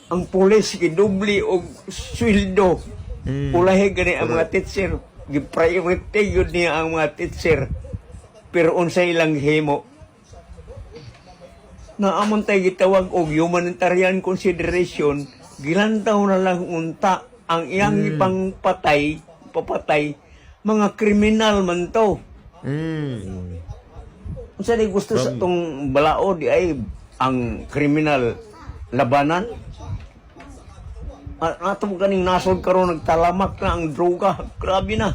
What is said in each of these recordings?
ang pulis gidubli og sweldo. Ulahi gani ang mga teacher, gi-priority yun niya ang mga teacher. Pero unsay ilang himo. Naamon tay gitawag og humanitarian consideration, gilantaw na lang unta ang iyang ibang papatay, mga kriminal man to. Unsa di gusto sa tong balaod ay ang kriminal labanan? Ato ganing nasod karon nagtalamak na ang droga. Grabe na.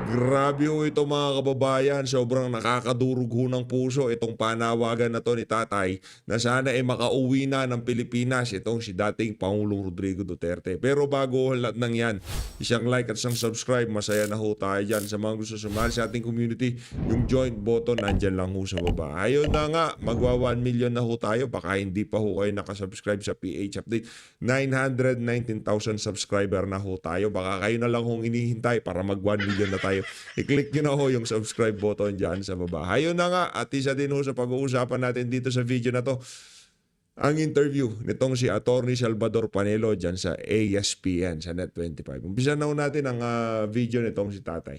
Grabe ho ito mga kababayan, sobrang nakakadurog ho ng puso itong panawagan na to ni Tatay na sana ay makauwi na ng Pilipinas itong si dating Pangulong Rodrigo Duterte. Pero bago ho lahat ng yan, isang like at isang subscribe, masaya na ho tayo dyan. Sa mga gusto sumali sa ating community, yung join button nandyan lang ho sa baba. Ayun na nga, magwa 1 million na ho tayo, baka hindi pa ho kayo nakasubscribe sa PH Update. 919,000 subscriber na ho tayo, baka kayo na lang hong inihintay para mag 1 million na tayo. I-click nyo na ho yung subscribe button dyan sa baba. Ayun na nga, at isa din ho sa pag-uusapan natin dito sa video na to, ang interview nitong si Attorney Salvador Panelo dyan sa ASPN sa Net25. Umpisa na ho natin ang video nitong si Tatay.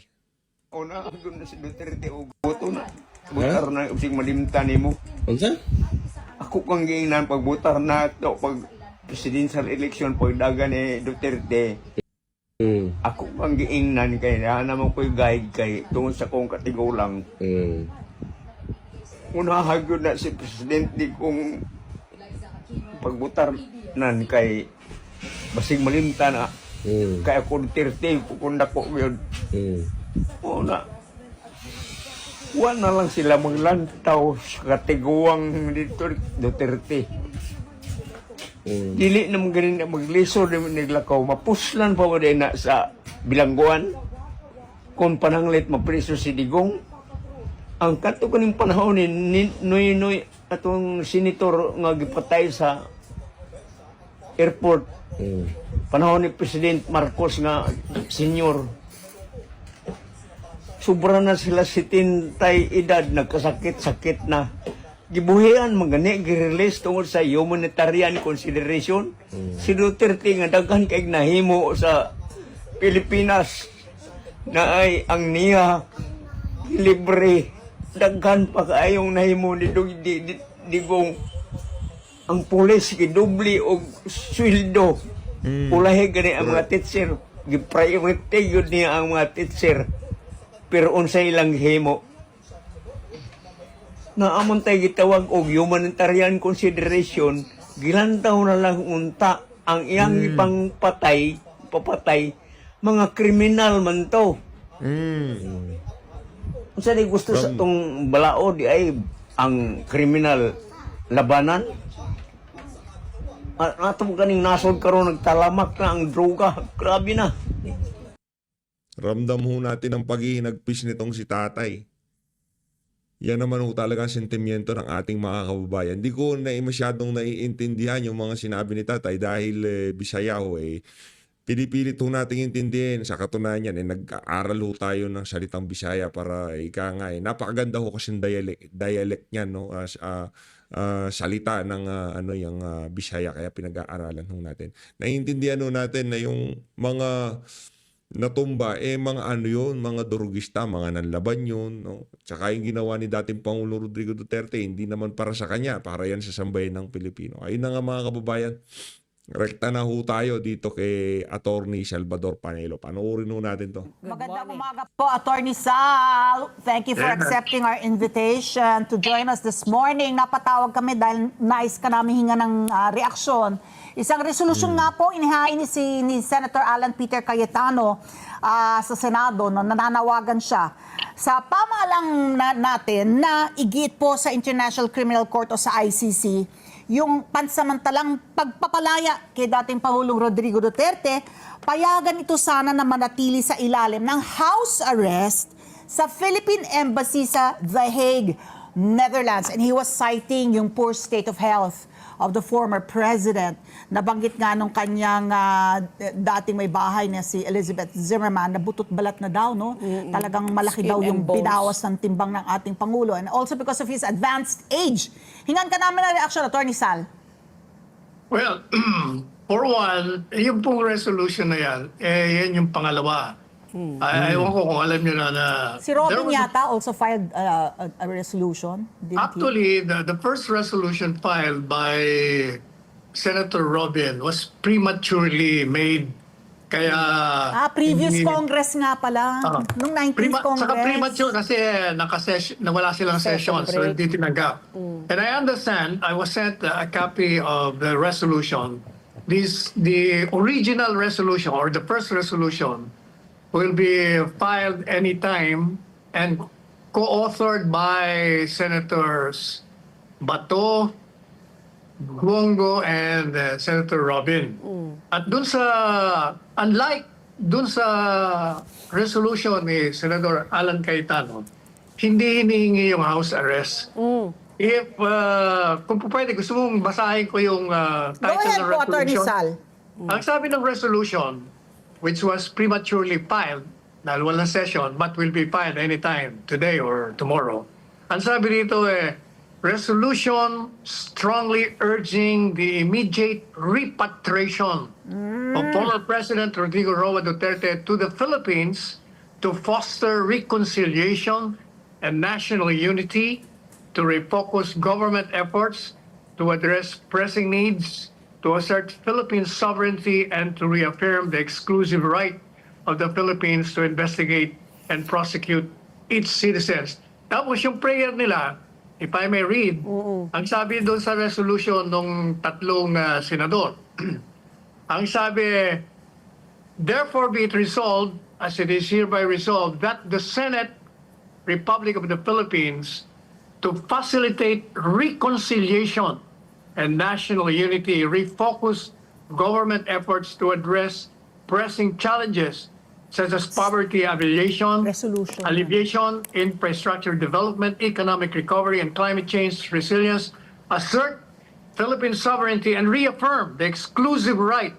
Una, doon na si Duterte o boto na. Butar na using malimtan mo. Unsa? Ako kang giingnan pagbutar na to pag presidential election pagdagan ni Duterte. Ako kang giingnan kay na naman ko'y guide kay tungod sa kong katigulang. Unahagod na si presidente kung pagbutar nan kay basig malimtan na. Kaya ako Duterte, kukunda ko yun. Una, wala lang sila maglantaw sa katiguang dito Duterte. Dili naman ganin na magliso naman naglakaw. Mapuslan pa mo din na sa bilangguan. Kung pananglit mapriso si Digong. Ang kato kaning panahon ni Noy atong senator nga gipatay sa airport. Panahon ni President Marcos nga senior. Sobra na sila 70 edad, nagkasakit-sakit na. Gibuhian magani gi-release tungod sa humanitarian consideration. Si Duterte nga daghan kay nahimo sa Pilipinas na ay ang niya libre, daghan pa kaayong nahimo ni Digong. Ang pulis gidubli og sweldo. Ulahi gani ang mga teacher, gi-priority yun niya ang mga teacher. Pero unsay ilang himo. Naamon tay gitawag og humanitarian consideration, gilantaw na lang unta ang iyang ibang papatay, mga kriminal man to. Unsa di gusto sa tong balaod ay ang kriminal labanan? Ato ganing nasod karon nagtalamak na ang droga. Grabe na. Ramdam ho natin ang paghihinagpis nitong si Tatay. Yan naman ho talaga ang sentimiento ng ating mga kababayan. Hindi ko na masyadong naiintindihan yung mga sinabi ni Tatay dahil Bisaya ho pinipilit ho nating intindihin. Sa katunayan yan, nag-aaral ho tayo ng salitang Bisaya para ika nga napakaganda ho kasing dialect niyan, no? Salita ng yung Bisaya, kaya pinag-aaralan ho natin. Naiintindihan ho natin na yung mga natumba, mga yun, mga durugista, mga nanlaban yun, no? Tsaka yung ginawa ni dating Pangulo Rodrigo Duterte, hindi naman para sa kanya, para yan sa sambayan ng Pilipino. Ayun na nga mga kababayan, rekta na ho tayo dito kay Attorney Salvador Panelo. Panoorin ho natin to. Magandang umaga po, Attorney Sal. Thank you for accepting our invitation to join us this morning. Napatawag kami dahil nais ka namin hinga ng reaksyon. Isang resolusyon nga po inihain ni Senator Alan Peter Cayetano sa Senado, no, nananawagan siya sa pamahalang natin na igit po sa International Criminal Court o sa ICC yung pansamantalang pagpapalaya kay dating Pangulong Rodrigo Duterte. Payagan ito sana na manatili sa ilalim ng house arrest sa Philippine Embassy sa The Hague, Netherlands. And he was citing yung poor state of health of the former president. Nabanggit nga nung kanyang dating may bahay na si Elizabeth Zimmerman na butot balat na daw, no? Talagang malaki Skin daw yung and bones. binawas ng timbang ng ating Pangulo. And also because of his advanced age. Hingan ka namin na reaction, Attorney Sal. Well, for one, yung pong resolution na yan, yan yung pangalawa. Ewan ko kung alam nyo na Si there Robin was a- yata also filed a resolution, didn't he? Actually, the first resolution filed by Senator Robin was prematurely made. Kaya... Previous hindi- Congress nga pala. Ah. Nung 19th Congress. Saka premature kasi nawala silang Session session, so break. hindi tinanggap. And I understand, I was sent a copy of the resolution. The original resolution or the first resolution will be filed anytime and co-authored by Senators Bato, Bongo, and Senator Robin. At dun sa, unlike dun sa resolution ni Senator Alan Cayetano, hindi hinihingi yung house arrest. If, kung po pwede, gusto mong basahin ko yung Go title ahead ng po, Attorney resolution. Sal. Ang sabi ng resolution, which was prematurely filed, dahil walang session, but will be filed anytime, today or tomorrow. Ang sabi dito resolution strongly urging the immediate repatriation of former President Rodrigo Roa Duterte to the Philippines to foster reconciliation and national unity, to refocus government efforts to address pressing needs, to assert Philippine sovereignty, and to reaffirm the exclusive right of the Philippines to investigate and prosecute its citizens. Tapos yung prayer nila, if I may read, ang sabi doon sa resolution ng tatlong senador, ang sabi, therefore be it resolved, as it is hereby resolved, that the Senate, Republic of the Philippines, to facilitate reconciliation and national unity, refocus government efforts to address pressing challenges such as poverty alleviation, Resolution. infrastructure development, economic recovery, and climate change resilience, assert Philippine sovereignty, and reaffirm the exclusive right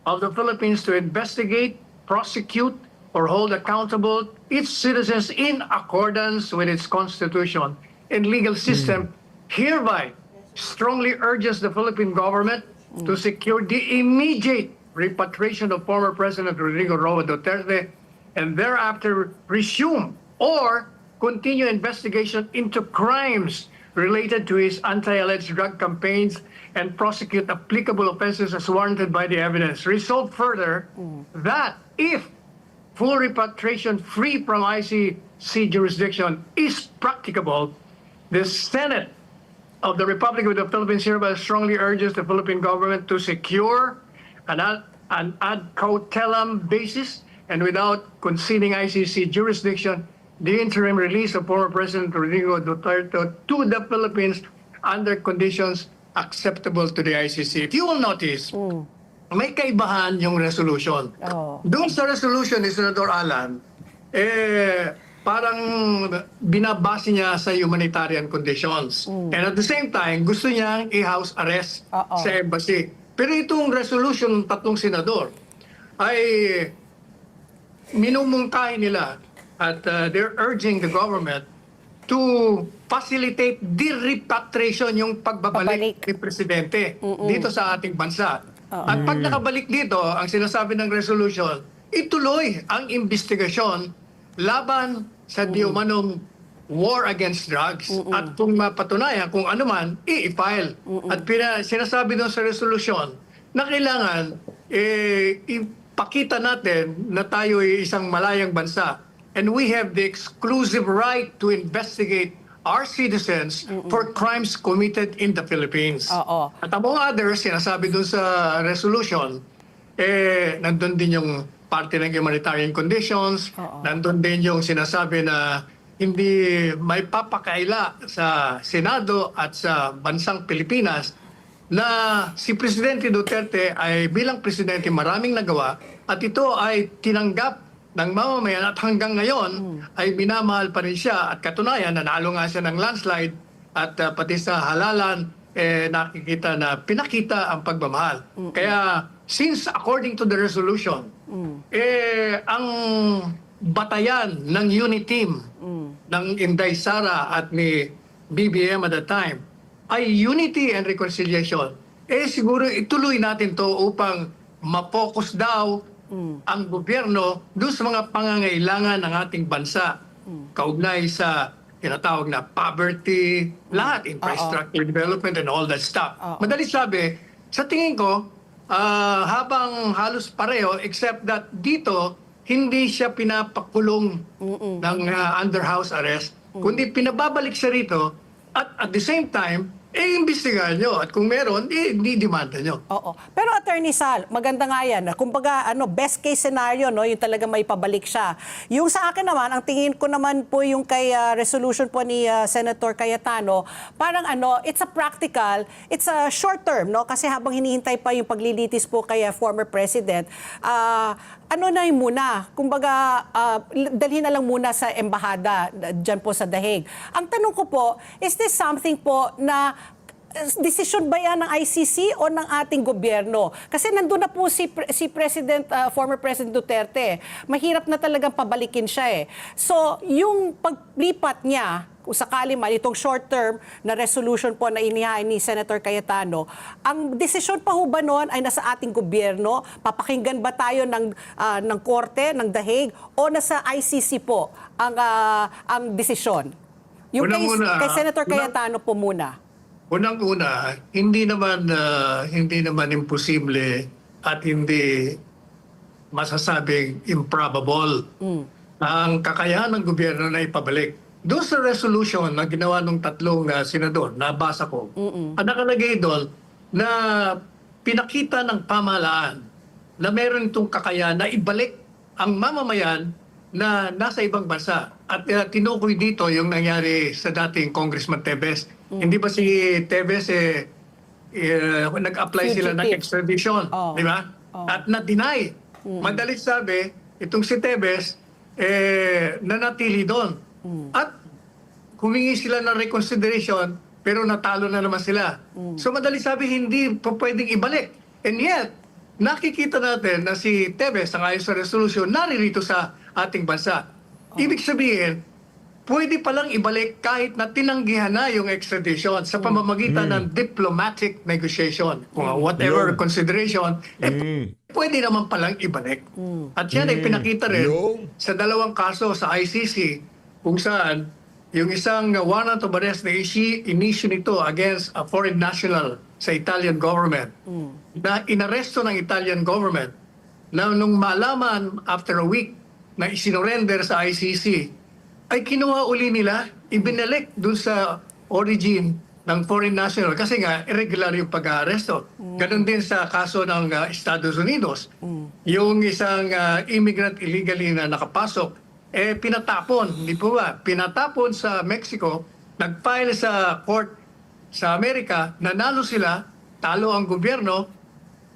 of the Philippines to investigate, prosecute, or hold accountable its citizens in accordance with its constitution and legal system, hereby strongly urges the Philippine government to secure the immediate repatriation of former President Rodrigo Roa Duterte and thereafter resume or continue investigation into crimes related to his anti-alleged drug campaigns and prosecute applicable offenses as warranted by the evidence. Resolve further that if full repatriation free from ICC jurisdiction is practicable, the Senate of the Republic of the Philippines hereby strongly urges the Philippine government to secure an ad cautelam basis and without conceding ICC jurisdiction, the interim release of former President Rodrigo Duterte to the Philippines under conditions acceptable to the ICC. If you will notice, may kaibahan yung resolution. Oh. Doon sa resolution ni Senator Alan, parang binabase niya sa humanitarian conditions. And at the same time, gusto niyang i-house arrest sa embassy. Pero itong resolution ng tatlong senador ay minumungkahi nila at they're urging the government to facilitate the repatriation, yung pagbabalik ni Presidente dito sa ating bansa. At pag nakabalik dito, ang sinasabi ng resolution, ituloy ang investigasyon laban sa di umanong war against drugs. At kung mapatunayan, kung ano man, i-file. At sinasabi doon sa resolution na kailangan ipakita natin na tayo ay isang malayang bansa and we have the exclusive right to investigate our citizens for crimes committed in the Philippines. At among others, sinasabi doon sa resolution, nandun din yung parte ng humanitarian conditions, nandun din yung sinasabi na hindi may papakaila sa Senado at sa bansang Pilipinas na si Presidente Duterte ay bilang Presidente maraming nagawa at ito ay tinanggap ng mamamayan at hanggang ngayon ay minamahal pa rin siya at katunayan nanalo nga siya ng landslide at pati sa halalan nakikita na pinakita ang pagmamahal. Kaya since according to the resolution ang batayan ng unit team ng Inday Sara at ni BBM at the time ay unity and reconciliation. siguro ituloy natin to upang ma-focus daw ang gobyerno doon sa mga pangangailangan ng ating bansa. Kaugnay sa tinatawag na poverty, lahat, infrastructure development and all that stuff. Madali sabi, sa tingin ko, habang halos pareho, except that dito, hindi siya pinapakulong ng under house arrest, kundi pinababalik siya rito at the same time, imbestigahan nyo. At kung meron, di-demanda nyo. Oo. Pero Attorney Sal, maganda nga yan. Kumbaga, best case scenario, no, yung talaga may pabalik siya. Yung sa akin naman, ang tingin ko naman po yung kay resolution po ni Senator Cayetano, parang it's a practical, it's a short term, no? Kasi habang hinihintay pa yung paglilitis po kay former President, na yung muna? Kumbaga, dalhin na lang muna sa embahada dyan po sa Dahig. Ang tanong ko po, is this something po na desisyon ba yan ng ICC o ng ating gobyerno? Kasi nandun na po si former President Duterte. Mahirap na talagang pabalikin siya eh. So, yung paglipat niya, kung sakali man itong short-term na resolution po na inihain ni Senator Cayetano, ang desisyon pa ho ba noon ay nasa ating gobyerno? Papakinggan ba tayo ng korte, ng Dahig, o nasa ICC po ang desisyon? Yung kay Senator Cayetano po muna. Unang-una, hindi naman imposible at hindi masasabing improbable ang kakayahan ng gobyerno na ipabalik. Doon sa resolution na ginawa ng tatlong senador, nabasa ko, ang nakalagay doon na pinakita ng pamahalaan na meron itong kakayahan na ibalik ang mamamayan na nasa ibang bansa. At tinukoy dito yung nangyari sa dating Congressman Tevez. Hindi ba si Tevez nag-apply sila ng extradition, di ba? At na-deny. Madalit sabi, itong si Tevez nanatili doon. At humingi sila ng reconsideration pero natalo na naman sila. So madali sabi, hindi po pwedeng ibalik. And yet, nakikita natin na si Tevez, ang ayon sa resolution, naririto sa ating bansa. Ibig sabihin, pwede palang ibalik kahit na tinanggihan na yung extradition sa pamamagitan ng diplomatic negotiation. Kung whatever consideration, pwede naman palang ibalik. At yan ay pinakita rin sa dalawang kaso sa ICC kung saan yung isang warrant of arrest na inisyu nito against a foreign national sa Italian government na inaresto ng Italian government na nung malaman after a week na isinorender sa ICC, ay kinuha uli nila, ibinalik dun sa origin ng foreign national kasi nga irregular yung pag-aaresto. Ganon din sa kaso ng Estados Unidos. Yung isang immigrant illegally na nakapasok, pinatapon, hindi po ba? Pinatapon sa Mexico, nag-file sa court sa Amerika, nanalo sila, talo ang gobyerno,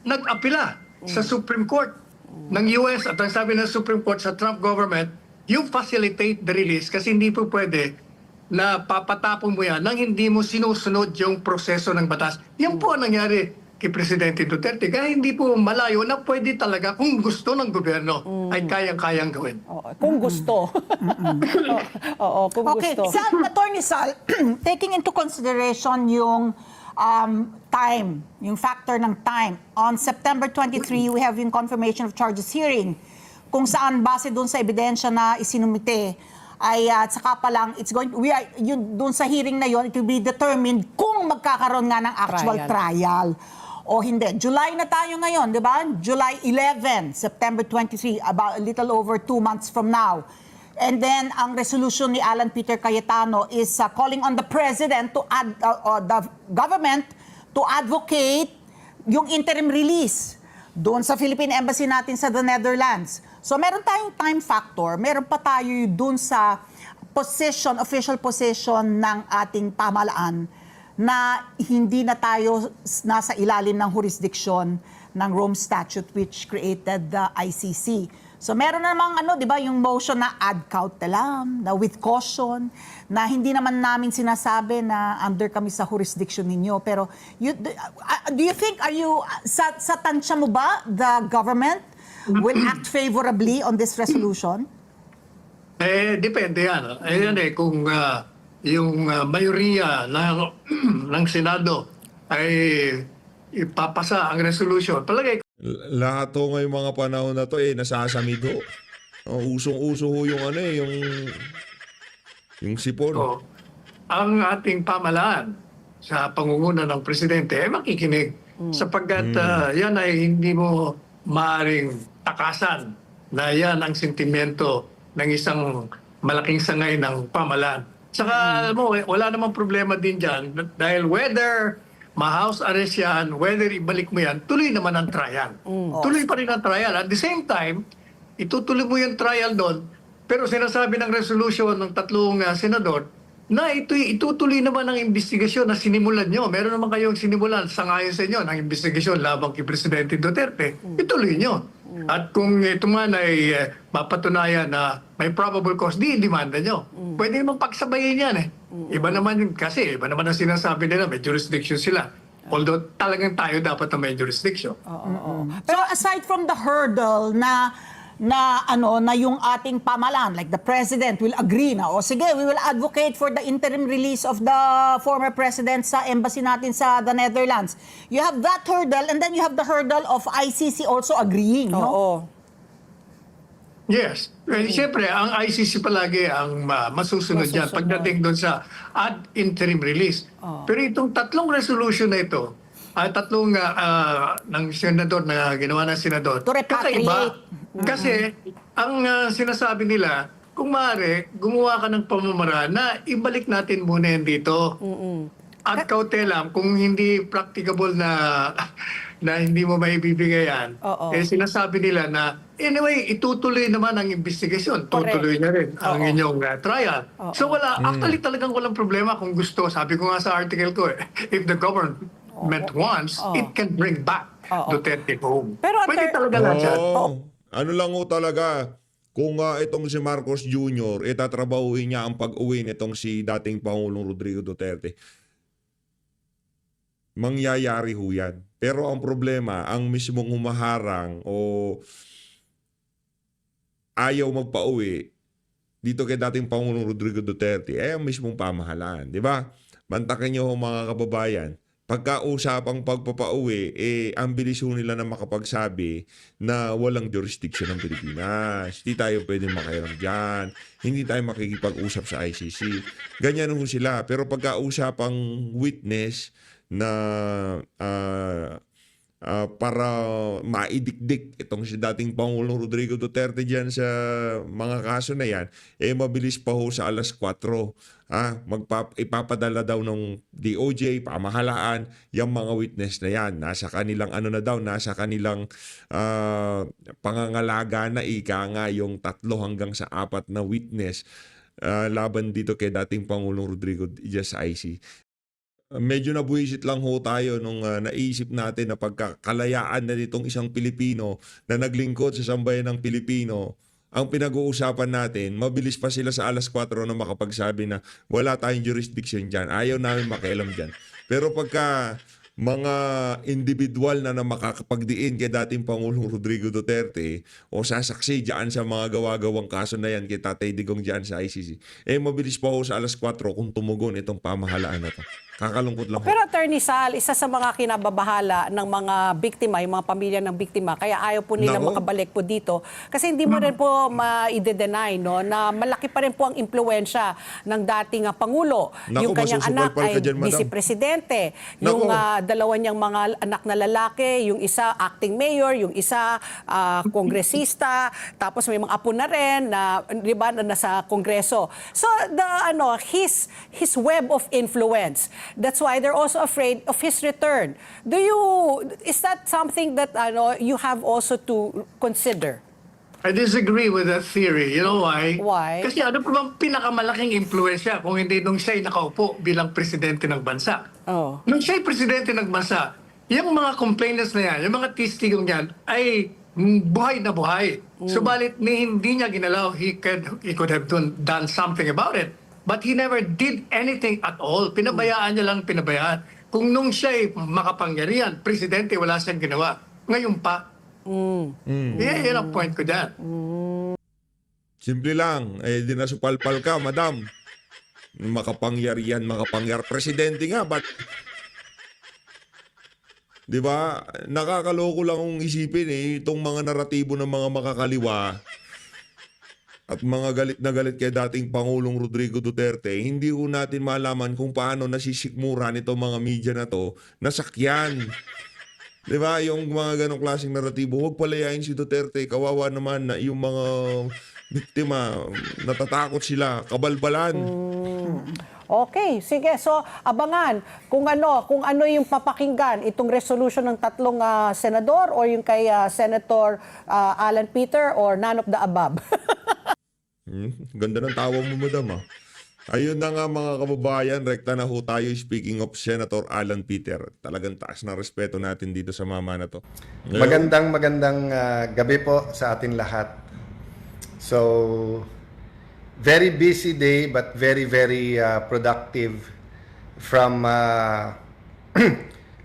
nag-apila sa Supreme Court ng US at ang sabi ng Supreme Court sa Trump government, you facilitate the release kasi hindi po pwede na papatapon mo yan nang hindi mo sinusunod yung proseso ng batas. Yan po ang nangyari kay Presidente Duterte. Kaya hindi po malayo na pwede talaga kung gusto ng gobyerno ay kayang-kayang gawin. Kung gusto. Oo, kung gusto. Attorney Sal, taking into consideration yung time, yung factor ng time. On September 23, we have yung confirmation of charges hearing kung saan base doon sa ebidensya na isinumite ay saka pa lang doon sa hearing na yon it will be determined kung magkakaroon nga ng actual trial o hindi. July na tayo ngayon, di ba? July 11, September 23, about a little over 2 months from now. And then, ang resolution ni Alan Peter Cayetano is calling on the President to the government to advocate yung interim release doon sa Philippine Embassy natin sa the Netherlands. So, meron tayong time factor, meron pa tayo doon sa official position ng ating pamahalaan na hindi na tayo nasa ilalim ng jurisdiction ng Rome Statute which created the ICC. So meron namang di ba, yung motion na ad cautelam, na with caution, na hindi naman namin sinasabi na under kami sa jurisdiction ninyo. Pero do you think, sa tansya mo ba, the government will act favorably on this resolution? Depende yan. Kung yung mayoriya ng Senado ay ipapasa ang resolution, palagay Lahat ho ngayong mga panahon na to nasasamid ho. Usong-uso ho yung yung sipon. ko, ang ating pamahalaan sa pangunguna ng presidente ay makikinig sapagkat yan ay hindi mo maaring takasan na yan ang sentimento ng isang malaking sangay ng pamahalaan. Saka alam mo, wala namang problema din dyan dahil whether ma-house arrest yan, whether ibalik mo yan, tuloy naman ang trial. Tuloy pa rin ang trial. At the same time, itutuloy mo yung trial doon, pero sinasabi ng resolution ng tatlong senador na itutuloy naman ang investigasyon na sinimulan nyo. Meron naman kayong sinimulan sa ngayon sa inyo ng investigasyon labang kay Presidente Duterte. Ituloy nyo. At kung ito man ay mapatunayan na may probable cause, di-demanda nyo. Pwede naman pagsabayin yan Iba naman ang sinasabi nila, may jurisdiction sila. Although talagang tayo dapat na may jurisdiction. Pero aside from the hurdle na yung ating pamahalaan, like the president will agree na, o sige, we will advocate for the interim release of the former president sa embassy natin sa the Netherlands. You have that hurdle, and then you have the hurdle of ICC also agreeing, no? Oo. Yes. Siyempre, ang ICC palagi ang masusunod dyan pagdating doon sa ad interim release. Pero itong tatlong resolution na ito, tatlong ng senador na ginawa ng senador, To repatriate. kakaiba. Kasi ang sinasabi nila, kung maaari, gumawa ka ng pamamaraan na ibalik natin muna yan dito. At kautelam, kung hindi practicable na hindi mo maibibigay yan, sinasabi nila na, anyway, itutuloy naman ang investigasyon. Tutuloy na rin ang inyong trial. So actually talagang walang problema kung gusto. Sabi ko nga sa article ko, if the government wants, it can bring back Duterte home. Pero Pwede talaga lang siya. Ano lang ho talaga, kung itong si Marcos Jr., tatrabahuin niya ang pag-uwi nitong si dating Pangulong Rodrigo Duterte, mangyayari ho yan. Pero ang problema, ang mismong humaharang o ayaw magpa-uwi dito kay dating Pangulong Rodrigo Duterte, ang mismong pamahalaan. Di ba? Mantakin niyo ho mga kababayan, pagkausapang pagpapauwi, ang bilis ho nila na makapagsabi na walang jurisdiction ng Pilipinas. Hindi tayo pwede makialam dyan. Hindi tayo makikipag-usap sa ICC. Ganyan ho sila. Pero pagkausapang witness na para maidikdik itong si dating Pangulong Rodrigo Duterte dyan sa mga kaso na yan, mabilis pa ho sa alas 4. Ipapadala daw ng DOJ, pamahalaan, yung mga witness na yan. Nasa kanilang nasa kanilang pangangalaga na nga yung 3 hanggang sa 4 na witness laban dito kay dating Pangulong Rodrigo dyan sa IC. Medyo nabuhisit lang ho tayo nung naisip natin na pagkakalayaan na nitong isang Pilipino na naglingkod sa sambayan ng Pilipino, ang pinag-uusapan natin, mabilis pa sila sa alas 4 na makapagsabi na wala tayong jurisdiction dyan, ayaw namin makialam dyan. Pero pagka mga individual na makakapagdiin kay dating Pangulong Rodrigo Duterte o sasaksi dyan sa mga gawa-gawang kaso na yan kay Tatay Digong dyan sa ICC, mabilis pa ho sa alas 4 kung tumugon itong pamahalaan na to. Kakalungkot lang. Pero Attorney Sal, isa sa mga kinababahala ng mga biktima, yung mga pamilya ng biktima, kaya ayaw po nila makabalik po dito. Kasi hindi mo rin po ma-i-deny na malaki pa rin po ang impluwensya ng dating Pangulo. Yung kanyang anak ay vice-presidente. Yung dalawa niyang mga anak na lalaki, yung isa acting mayor, yung isa kongresista, tapos may mga apo na rin na, di ba, na nasa kongreso. So, his web of influence, that's why they're also afraid of his return. Is that something that you have also to consider? I disagree with that theory. You know why? Why? Kasi ano pa bang pinakamalaking impluensya kung hindi nung siya'y nakaupo bilang presidente ng bansa? Nung siya'y presidente ng bansa, yung mga complainants na yan, yung mga testigong yan, ay buhay na buhay. Subalit hindi niya ginalaw, he could have done something about it. But he never did anything at all. Pinabayaan niya lang pinabayaan. Kung nung siya'y makapangyarihan, presidente, wala siyang ginawa. Ngayon pa. Yan ang point ko dyan. Simple lang. Di nasupalpal ka, madam. Makapangyarihan. Presidente nga, but 'Di ba? Nakakaloko lang kung isipin itong mga naratibo ng mga makakaliwa at mga galit na galit kay dating Pangulong Rodrigo Duterte, hindi ko natin malaman kung paano nasisikmura nito mga media na to, nasakyan. 'Di ba? Yung mga ganong klaseng naratibo, huwag palayain si Duterte, kawawa naman na yung mga biktima, natatakot sila, kabalbalan. Okay, sige. So, abangan kung ano yung papakinggan itong resolution ng tatlong senador or yung kay Senator Alan Peter or none of the above. Ganda ng tawa mo, madam. Ayun na nga mga kababayan, rekta na ho tayo. Speaking of Senator Alan Peter, talagang taas na respeto natin dito sa mama na to. Ngayon, Magandang gabi po sa atin lahat. So, very busy day but very productive from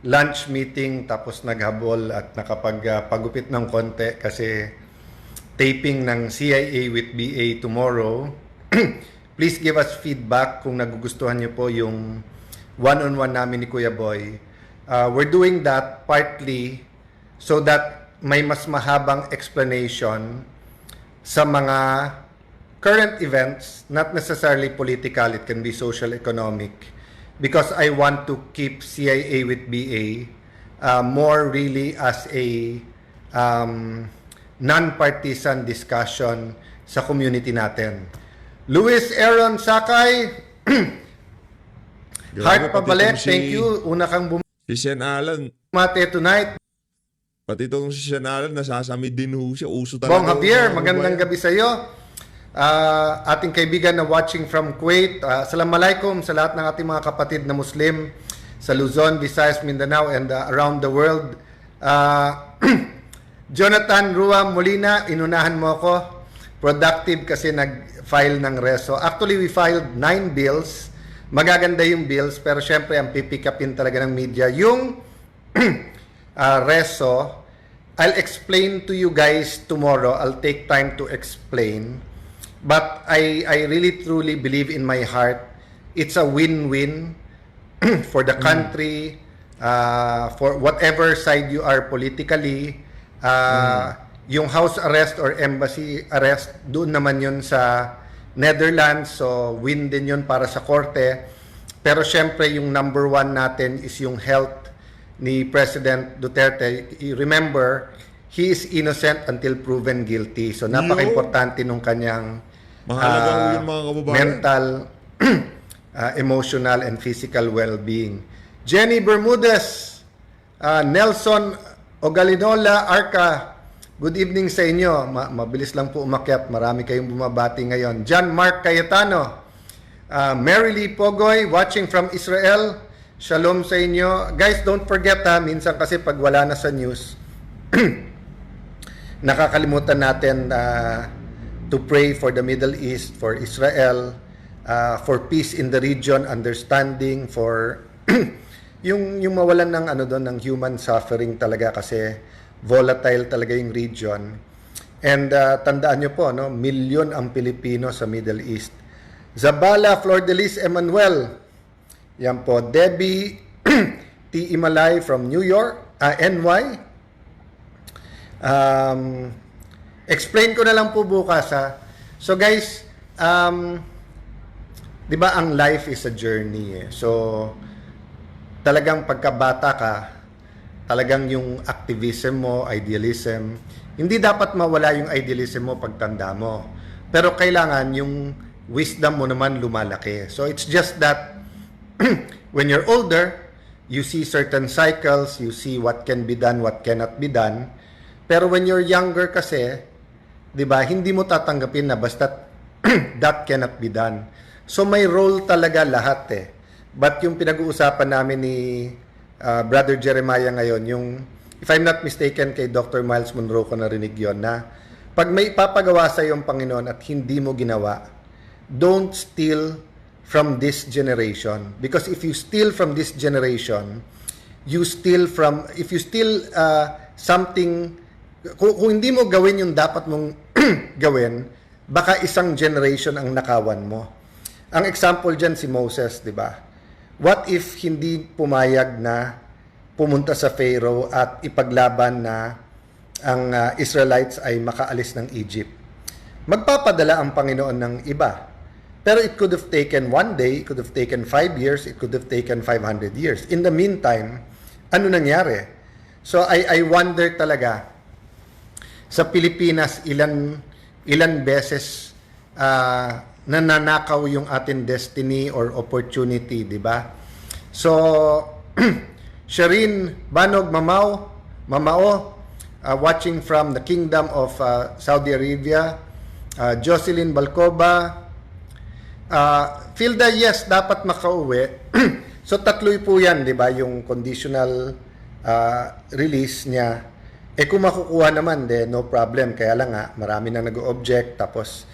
lunch meeting tapos naghabol at nakapagpagupit ng konti kasi taping ng CIA with BA tomorrow. Please give us feedback kung nagugustuhan niyo po yung one-on-one namin ni Kuya Boy. We're doing that partly so that may mas mahabang explanation sa mga current events, not necessarily political, it can be social, economic, because I want to keep CIA with BA more really as a non-partisan discussion sa community natin. Luis Aaron Sakay, heart grabe, pati pabalik, itong thank you. Una kang Si Sen Alan, bumate tonight. pati itong si Sen Alan, nasasamid din ho siya. Uso talaga. Bong Javier, mga magandang kababayan. gabi sa iyo. Ating kaibigan na watching from Kuwait. Assalamualaikum sa lahat ng ating mga kapatid na Muslim sa Luzon, Visayas, Mindanao, and around the world. Jonathan Rua Molina, inunahan mo ako. Productive kasi nag-file ng reso. Actually, we filed 9 bills. Magaganda yung bills, pero syempre ang pipick upin talaga ng media. Yung reso, I'll explain to you guys tomorrow. I'll take time to explain. But I really truly believe in my heart, it's a win-win for the country, for whatever side you are politically. Yung house arrest or embassy arrest, doon naman yun sa Netherlands. So, win din yun para sa korte. Pero syempre, yung number one natin is yung health ni President Duterte. Remember, he is innocent until proven guilty. So, napaka-importante nung kanyang Mahalaga ho yun, mga kababayan. mental, emotional, and physical well-being. Jenny Bermudez, Nelson Ogalinola Arca, good evening sa inyo. Mabilis lang po umakyat. Marami kayong bumabati ngayon. John Mark Cayetano, Mary Lee Pogoy, watching from Israel. Shalom sa inyo. Guys, don't forget minsan kasi pag wala na sa news, nakakalimutan natin to pray for the Middle East, for Israel, for peace in the region, understanding, for yung mawalan ng doon ng human suffering talaga kasi volatile talaga yung region. And tandaan nyo po, milyon ang Pilipino sa Middle East. Zabala Flordelis Emmanuel, yan po. Debbie T. Imalay from New York, NY. Explain ko na lang po bukas So guys, di ba ang life is a journey So talagang pagkabata ka, talagang yung activism mo, idealism, hindi dapat mawala yung idealism mo pagtanda mo. Pero kailangan yung wisdom mo naman lumalaki. So it's just that when you're older, you see certain cycles, you see what can be done, what cannot be done. Pero when you're younger kasi, 'di ba, hindi mo tatanggapin na basta that cannot be done. So may role talaga lahat But yung pinag-uusapan namin ni Brother Jeremiah ngayon, yung, if I'm not mistaken, kay Dr. Miles Monroe ko narinig yon na pag may ipapagawa sa yung Panginoon at hindi mo ginawa, don't steal from this generation. Because if you steal from this generation, if you steal something, kung hindi mo gawin yung dapat mong gawin, baka isang generation ang nakawan mo. Ang example dyan si Moses, di ba? What if hindi pumayag na pumunta sa Pharaoh at ipaglaban na ang Israelites ay makaalis ng Egypt. Magpapadala ang Panginoon ng iba. Pero it could have taken 1 day, it could have taken 5 years, it could have taken 500 years. In the meantime, ano nangyari? So I wonder talaga, sa Pilipinas, ilan beses nananakaw yung ating destiny or opportunity, di ba? So, Shireen Banog Mamao, watching from the Kingdom of Saudi Arabia, Jocelyn Balcoba, Filda, yes, dapat makauwi. So, tatloy po yan, di ba, yung conditional release niya. Kung makukuha naman, no problem. Kaya lang nga, marami na nag-object. Tapos,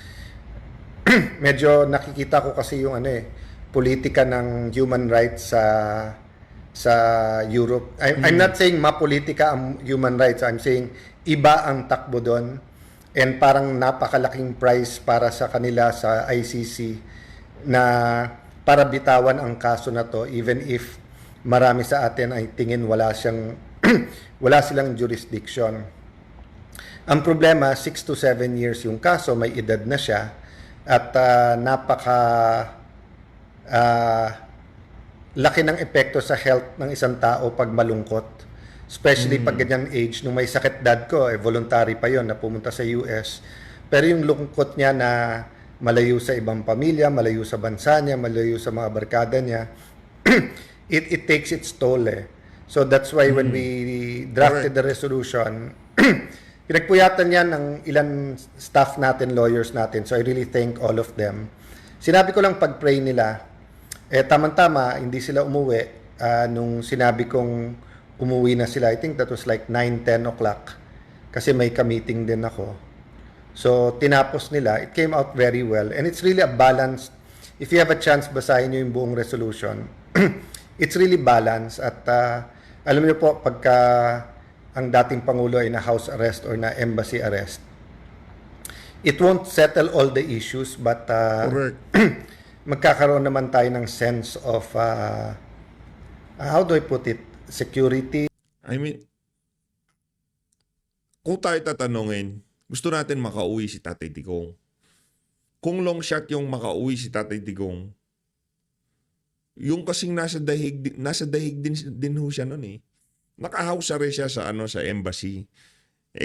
medyo nakikita ko kasi yung politika ng human rights sa Europe. I'm not saying mapolitika ang human rights. I'm saying iba ang takbo doon. And parang napakalaking price para sa kanila sa ICC na para bitawan ang kaso na to, even if marami sa atin ay tingin wala silang jurisdiction. Ang problema, 6 to 7 years yung kaso, may edad na siya, at laki ng epekto sa health ng isang tao pag malungkot. Especially pag ganyang age, nung may sakit dad ko, voluntary pa yon na pumunta sa US. Pero yung lungkot niya na malayo sa ibang pamilya, malayo sa bansa niya, malayo sa mga barkada niya, it takes its toll So that's why when we drafted the resolution, pinagpuyatan yan ng ilan staff natin, lawyers natin. So I really thank all of them. Sinabi ko lang pag-pray nila, tamang-tama, hindi sila umuwi. Nung sinabi kong umuwi na sila, I think that was like 9-10 o'clock. Kasi may ka-meeting din ako. So tinapos nila. It came out very well. And it's really a balanced, if you have a chance, basahin nyo yung buong resolution. It's really balanced. At alam niyo po, pagka ang dating Pangulo ay na house arrest or na embassy arrest, it won't settle all the issues, but magkakaroon naman tayo ng sense of, how do I put it, security. I mean, kung tayo tatanungin, gusto natin makauwi si Tatay Digong. Kung long shot yung makauwi si Tatay Digong, yung kasing nasa dahig din ho siya nun Naka-house arrest siya sa embassy.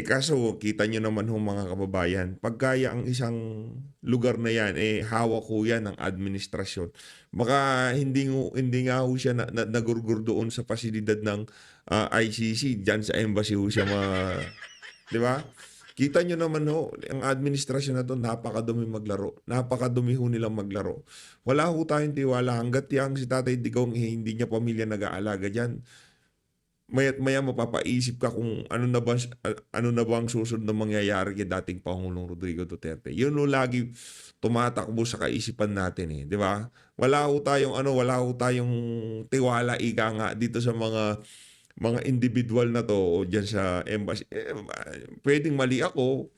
Kaso kita nyo naman ho mga kababayan, pagkaya ang isang lugar na yan, hawak ho yan ng administrasyon. Baka hindi nga ho siya nagurgur doon sa pasilidad ng ICC, dyan sa embassy ho siya di ba? Kita nyo naman ho, ang administrasyon na doon, napakadumi maglaro. Napakadumi ho nilang maglaro. Wala ho tayong tiwala. Hanggat yang si Tatay Digong, hindi niya pamilya nag-aalaga dyan. Maya't maya mapapaisip ka kung ano na ba ang susunod na mangyayari kay dating Pangulong Rodrigo Duterte. Yun ho lagi tumatakbo sa kaisipan natin di ba? Wala ho tayong tiwala ika nga dito sa mga individual na to o dyan sa embassy. Pwedeng mali ako,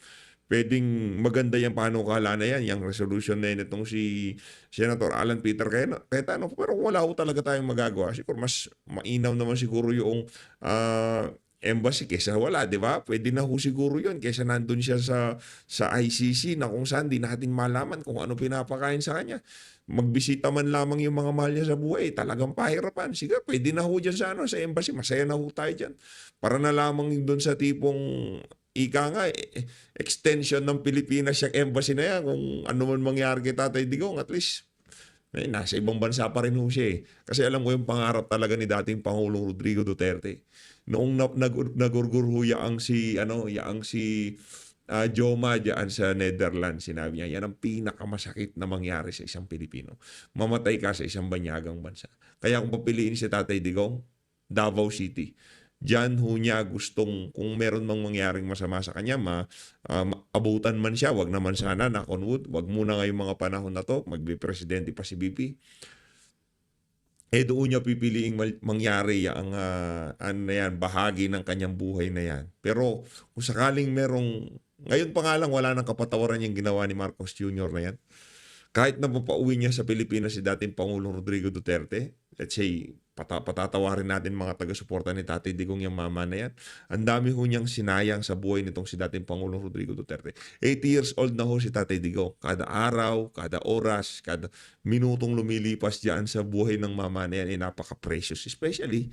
pwedeng maganda yung panukala na yan, yung resolution na yun itong si Senator Alan Peter Cayetano, pero wala ko talaga tayong magagawa. Siguro mas mainam naman siguro yung embassy kesa wala, di ba? Pwede na ho siguro yun kesa nandun siya sa ICC na kung saan di natin malaman kung ano pinapakain sa kanya. Magbisita man lamang yung mga mahal niya sa buhay, talagang pahirapan. Sige, pwede na ho dyan sa embassy, masaya na ho tayo dyan. Para na lamang doon sa tipong extension ng Pilipinas yung embassy na yan. Kung ano man mangyari kay Tatay Digong, at least nasa ibang bansa pa rin ho siya Kasi alam ko yung pangarap talaga ni dating Pangulong Rodrigo Duterte. Noong nagurgur yang si Joma dyan sa Netherlands, sinabi niya, yan ang pinakamasakit na mangyari sa isang Pilipino. Mamatay ka sa isang banyagang bansa. Kaya kung papiliin si Tatay Digong, Davao City. Diyan ho niya gustong, kung meron mang mangyaring masama sa kanya, abutan man siya, wag naman sana, knock on wood, wag muna ngayong mga panahon na to, magbe-presidente pa si BP. Doon niya pipiliing mangyari ang bahagi ng kanyang buhay na yan. Pero kung sakaling ngayon pa nga lang wala nang kapatawaran yung ginawa ni Marcos Jr. na yan. Kahit na mapauwi niya sa Pilipinas si dating Pangulong Rodrigo Duterte, let's say patatawarin natin mga taga-suporta ni Tatay Digong yung mama na yan. Ang dami ho niyang sinayang sa buhay nitong si dating Pangulong Rodrigo Duterte. 80 years old na ho si Tatay Digong. Kada araw, kada oras, kada minutong lumilipas diyan sa buhay ng mama na yan ay napaka-precious. Especially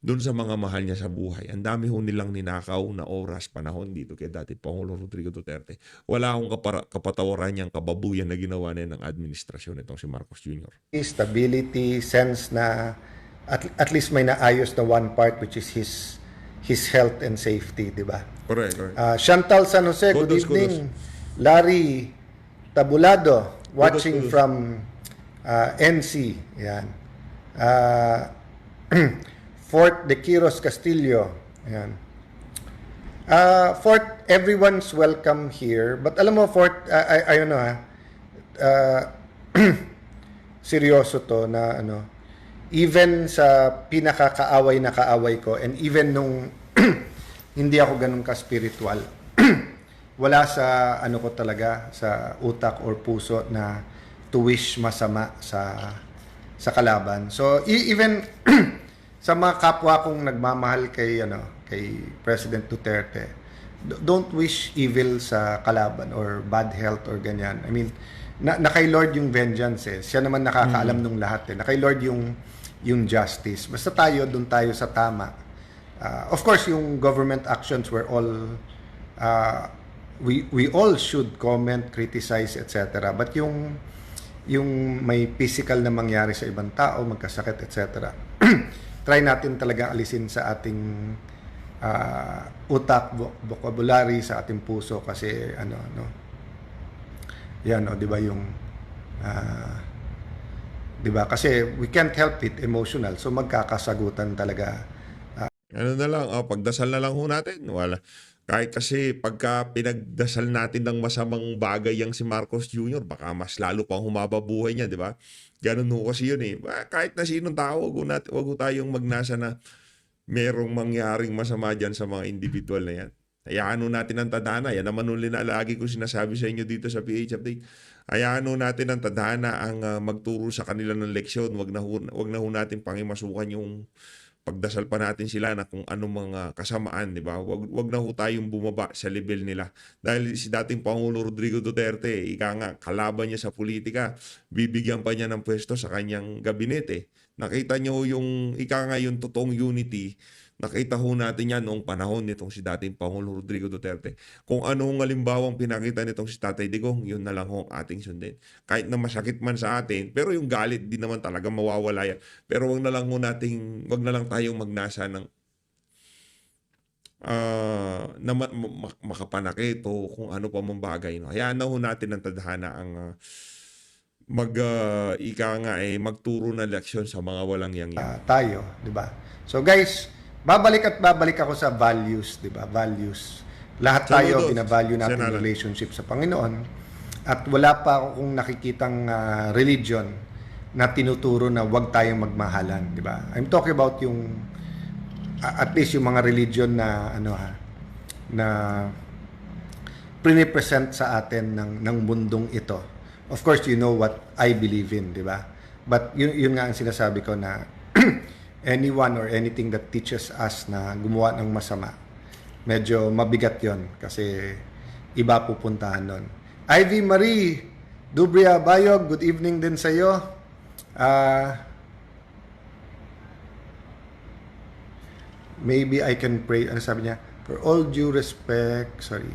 doon sa mga mahal niya sa buhay. Ang dami ho nilang ninakaw na oras, panahon dito kay dating Pangulong Rodrigo Duterte. Wala akong kapatawaran niyang kababuyan na ginawa niya ng administrasyon itong si Marcos Jr. Stability, sense na at least may naayos na one part, which is his health and safety, di ba? Correct. Chantal San Jose, good Kudos, evening. Larry Tabulado, watching Kudos. from NC. Yan. Fort de Quiros Castillo. Yan. Fort, everyone's welcome here. But alam mo, Fort, I don't know seryoso to na even sa pinakakaaway na kaaway ko, and even nung hindi ako ganun ka-spiritual, wala sa ko talaga, sa utak or puso na to wish masama sa kalaban. So even sa mga kapwa kong nagmamahal kay President Duterte, don't wish evil sa kalaban or bad health or ganyan. I mean, na kay Lord yung vengeance eh. Siya naman nakakaalam nung lahat eh. Na kay Lord yung justice. Basta doon tayo sa tama. Of course, yung government actions were all we all should comment, criticize, etc. But yung may physical na mangyari sa ibang tao, magkasakit, etc. Try natin talaga alisin sa ating utak, vocabulary, sa ating puso kasi yan, di ba yung di ba kasi we can't help it, emotional, so magkakasagutan talaga. Ano na lang, pagdasal na lang ho natin. Wala. Kahit kasi pagka pinagdasal natin ng masamang bagay yang si Marcos Jr., baka mas lalo pang humaba buhay niya, di ba? Ganun ho kasi yun eh. Kahit na sinong tao, wag ho tayong magnasa na merong mangyaring masama dyan sa mga individual na yan. Hayaan ho natin ang tadhana. Yan naman nung lagi ko sinasabi sa inyo dito sa PH Update. Hayaan ho natin ang tadhana ang magturo sa kanila ng leksyon. Wag na ho natin pangimasukan yung pagdasal pa natin sila na kung anong mga kasamaan, di ba? Wag na ho tayong bumaba sa level nila. Dahil si dating Pangulo Rodrigo Duterte, kalaban niya sa politika, bibigyan pa niya ng pwesto sa kanyang gabinete. Nakita niyo yung yung totoong unity. Nakita ho natin yan noong panahon nitong si dating Pangulo Rodrigo Duterte. Kung anong halimbawang pinakita nitong si Tatay Digong, yun na lang ho ang ating sundin. Kahit na masakit man sa atin, pero yung galit di naman talaga mawawala yan. Pero wag na lang tayong magnasa ng na makapanakit o kung ano pa mong bagay. No? Hayaan na ho natin ang tadhana ang magturo na leksyon sa mga walang yang Tayo, di ba? So guys, babalik ako sa values, di ba? Values. Lahat tayo binavalue natin yung relationship sa Panginoon, at wala pa akong nakikitang religion na tinuturo na wag tayong magmahalan, di ba? I'm talking about yung at least yung mga religion na na pre-represent sa atin ng mundong ito. Of course, you know what I believe in, di ba? But yun nga ang sinasabi ko na anyone or anything that teaches us na gumawa ng masama, medyo mabigat yon kasi iba pupuntahan nun. Ivy Marie Dubria Bayog, good evening din sa iyo. Maybe I can pray, ano sabi niya? For all due respect, sorry.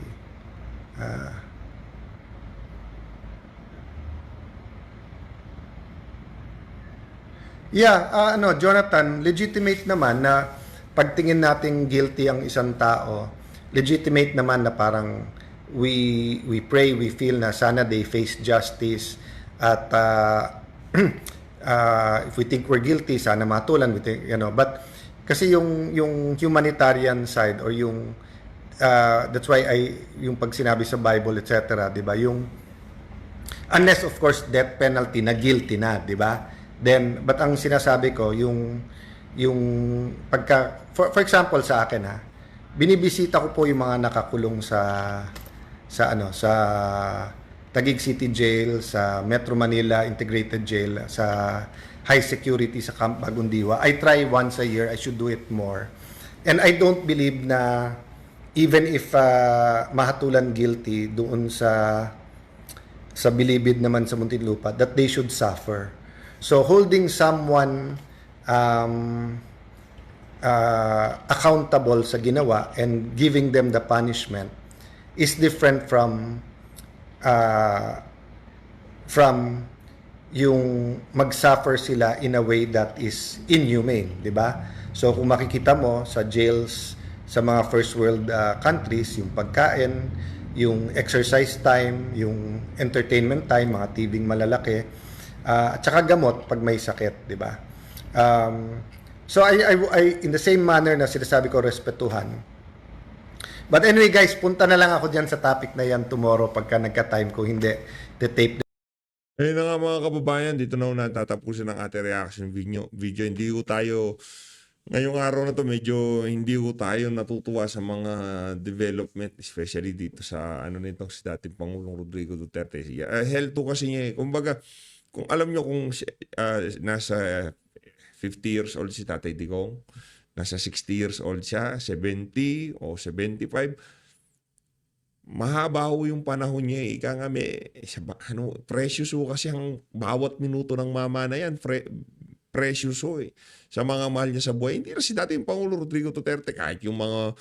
Jonathan, legitimate naman na pagtingin nating guilty ang isang tao, legitimate naman na parang we pray, we feel na sana they face justice, at if we think we're guilty, sana matulan, but kasi yung humanitarian side or yung that's why yung pag sinabi sa Bible, etc., di ba, yung unless of course death penalty na guilty na, di ba? Then, but ang sinasabi ko, yung pagka, for example sa akin binibisita ko po yung mga nakakulong sa Taguig City Jail, sa Metro Manila Integrated Jail, sa high security sa Camp Bagundiwa. I try once a year. I should do it more. And I don't believe na even if mahatulan guilty doon sa bilibid naman sa Muntinlupa, that they should suffer. So holding someone accountable sa ginawa and giving them the punishment is different from yung mag-suffer sila in a way that is inhumane, di ba? So kung makikita mo sa jails sa mga first world countries, yung pagkain, yung exercise time, yung entertainment time, mga tibing malalaki, at saka gamot pag may sakit, di ba? So I in the same manner na sinasabi ko, respetuhan. But anyway guys, punta na lang ako dyan sa topic na yan tomorrow pagka nagka-time ko, hindi the-tape. Ayun na nga mga kababayan, dito na natatapusin ang ating reaction video. Hindi ko tayo, ngayong araw na to medyo hindi ko tayo natutuwa sa mga development, especially dito sa nitong si dating Pangulong Rodrigo Duterte. Hell to kasi niya. Kumbaga, kung alam nyo kung nasa 50 years old si Tatay Digong, nasa 60 years old siya, 70 o 75, mahaba ho yung panahon niya. Ika nga precious ho kasi ang bawat minuto ng mama na yan. Precious ho sa mga mahal niya sa buhay. Hindi na si dating Pangulo Rodrigo Duterte, kahit yung mga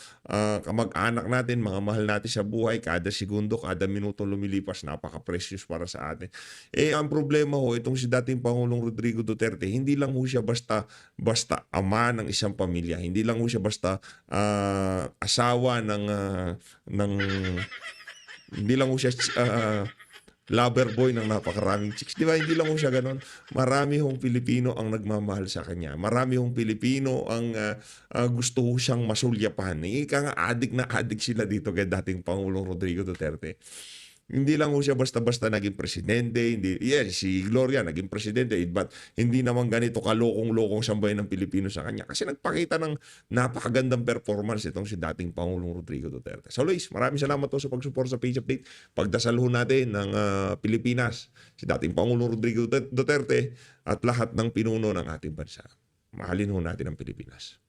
kamag-anak natin, mga mahal natin sa buhay, kada segundo, kada minuto lumilipas, napaka-precious para sa atin. Ang problema ho, itong si dating Pangulong Rodrigo Duterte, hindi lang ho siya basta ama ng isang pamilya. Hindi lang ho siya basta asawa hindi lang ho siya lover boy ng napakaraming chicks. Di ba? Hindi lang ho siya ganon. Marami hong Pilipino ang nagmamahal sa kanya. Marami hong Pilipino ang gusto ho siyang masulyapan. Ika nga, adik sila dito kay dating Pangulong Rodrigo Duterte. Hindi lang ho siya basta-basta naging presidente. Si Gloria naging presidente, but hindi naman ganito kalokong-lokong sambayan ng Pilipino sa kanya. Kasi nagpakita ng napakagandang performance itong si dating Pangulong Rodrigo Duterte. So Luis, maraming salamat po sa pag-support sa Page Update. Pagdasal ho natin ng Pilipinas, si dating Pangulong Rodrigo Duterte at lahat ng pinuno ng ating bansa. Mahalin ho natin ang Pilipinas.